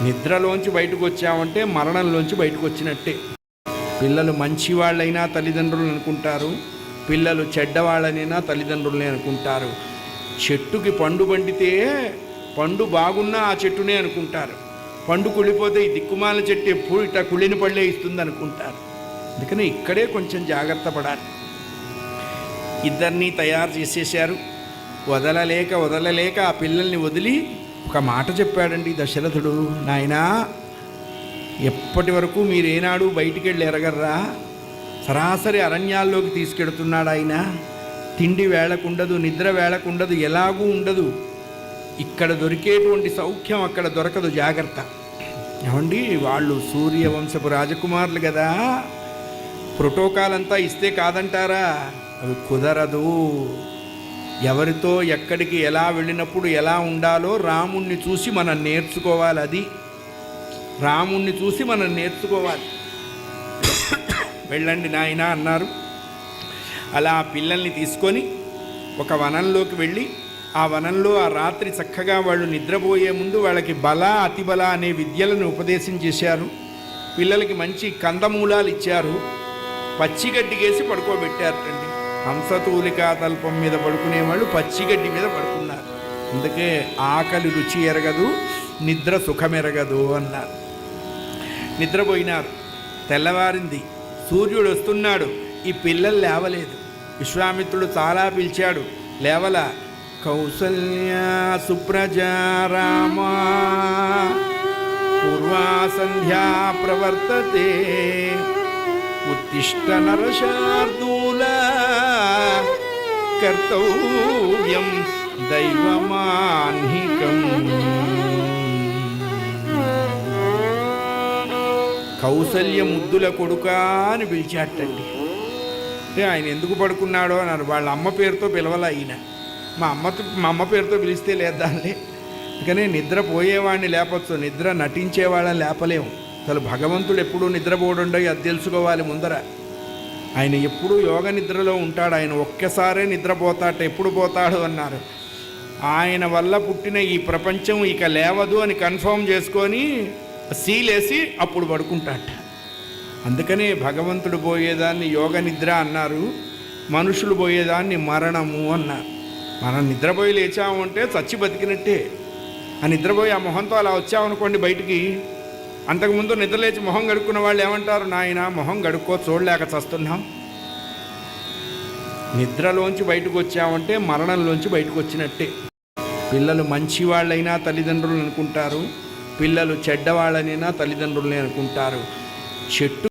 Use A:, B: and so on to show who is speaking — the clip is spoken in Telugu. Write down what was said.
A: నిద్రలోంచి బయటకు వచ్చామంటే మరణంలోంచి బయటకు వచ్చినట్టే. పిల్లలు మంచివాళ్ళైనా తల్లిదండ్రులు అనుకుంటారు, పిల్లలు చెడ్డవాళ్ళనైనా తల్లిదండ్రులనే అనుకుంటారు. చెట్టుకి పండు పండితే పండు బాగున్నా ఆ చెట్టునే అనుకుంటారు, పండు కుళ్ళిపోతే ఈ దిక్కుమాల చెట్టు ఎప్పుడు ఇట్లా కుళ్ళిన పళ్ళే ఇస్తుంది అనుకుంటారు. అందుకని ఇక్కడే కొంచెం జాగ్రత్త పడాలి. ఇద్దరినీ తయారు చేసేశారు. వదలలేక ఆ పిల్లల్ని వదిలి ఒక మాట చెప్పాడండి దశరథుడు. నాయనా, ఎప్పటి వరకు మీరేనాడు బయటికి వెళ్ళి ఎరగర్రా? సరాసరి అరణ్యాల్లోకి తీసుకెడుతున్నాడు ఆయన. తిండి వేళకుండదు, నిద్ర వేళకుండదు, ఎలాగూ ఉండదు. ఇక్కడ దొరికేటువంటి సౌఖ్యం అక్కడ దొరకదు, జాగ్రత్త. ఏమండి, వాళ్ళు సూర్యవంశపు రాజకుమారులు కదా, ప్రోటోకాల్ అంతా ఇస్తే కాదంటారా? అవి కుదరదు. ఎవరితో ఎక్కడికి ఎలా వెళ్ళినప్పుడు ఎలా ఉండాలో రాముణ్ణి చూసి మనం నేర్చుకోవాలి. అది రాముణ్ణి చూసి మనం నేర్చుకోవాలి. వెళ్ళండి నాయనా అన్నారు. అలా పిల్లల్ని తీసుకొని ఒక వనంలోకి వెళ్ళి ఆ వనంలో ఆ రాత్రి చక్కగా వాళ్ళు నిద్రపోయే ముందు వాళ్ళకి బల అతిబల అనే విద్యలను ఉపదేశం చేశారు. పిల్లలకి మంచి కందమూలాలు ఇచ్చారు. పచ్చిగడ్డికేసి పడుకోబెట్టారటండి. హంసతూలికా తల్పం మీద పడుకునేవాళ్ళు పచ్చిగడ్డి మీద పడుకున్నారు. అందుకే ఆకలి రుచి ఎరగదు, నిద్ర సుఖమెరగదు అన్నారు. నిద్రపోయినారు. తెల్లవారింది, సూర్యుడు వస్తున్నాడు. ఈ పిల్లలు లేవలేదు. విశ్వామిత్రుడు చాలా పిలిచాడు, లేవల. కౌసల్య సుప్రజా రామా పూర్వా సంధ్యా ప్రవర్తతే ఉత్తిష్ట నరశార్దూల కర్తవ్యం దైవమాన్హికం. కౌసల్య ముద్దుల కొడుకా అని పిలిచాటండి. అంటే ఆయన ఎందుకు పడుకున్నాడో అన్నారు. వాళ్ళ అమ్మ పేరుతో పిలవాల ఆయన. మా అమ్మ పేరుతో పిలిస్తే లేదాలే. అందుకనే నిద్రపోయేవాడిని లేపచ్చు, నిద్ర నటించేవాళ్ళని లేపలేము. అసలు భగవంతుడు ఎప్పుడూ నిద్రపోడుండో అది తెలుసుకోవాలి ముందర. ఆయన ఎప్పుడూ యోగ నిద్రలో ఉంటాడు. ఆయన ఒక్కసారే నిద్రపోతాట. ఎప్పుడు పోతాడు అన్నారు. ఆయన వల్ల పుట్టిన ఈ ప్రపంచం ఇక లేవదు అని కన్ఫర్మ్ చేసుకొని సీలేసి అప్పుడు పడుకుంటాట. అందుకనే భగవంతుడు పోయేదాన్ని యోగ నిద్ర అన్నారు, మనుషులు పోయేదాన్ని మరణము అన్నారు. మనం నిద్రపోయి లేచామంటే చచ్చి బతికినట్టే. ఆ నిద్రపోయి ఆ మొహంతో అలా వచ్చామనుకోండి బయటికి, అంతకుముందు నిద్రలేచి మొహం గడుక్కున్న వాళ్ళు ఏమంటారు? నాయన మొహం గడుక్కో, చూడలేక చస్తున్నాం. నిద్రలోంచి బయటకు వచ్చామంటే మరణంలోంచి బయటకు వచ్చినట్టే. పిల్లలు మంచివాళ్ళైనా తల్లిదండ్రులు అనుకుంటారు, పిల్లలు చెడ్డవాళ్ళనైనా తల్లిదండ్రులనే అనుకుంటారు. చెట్టు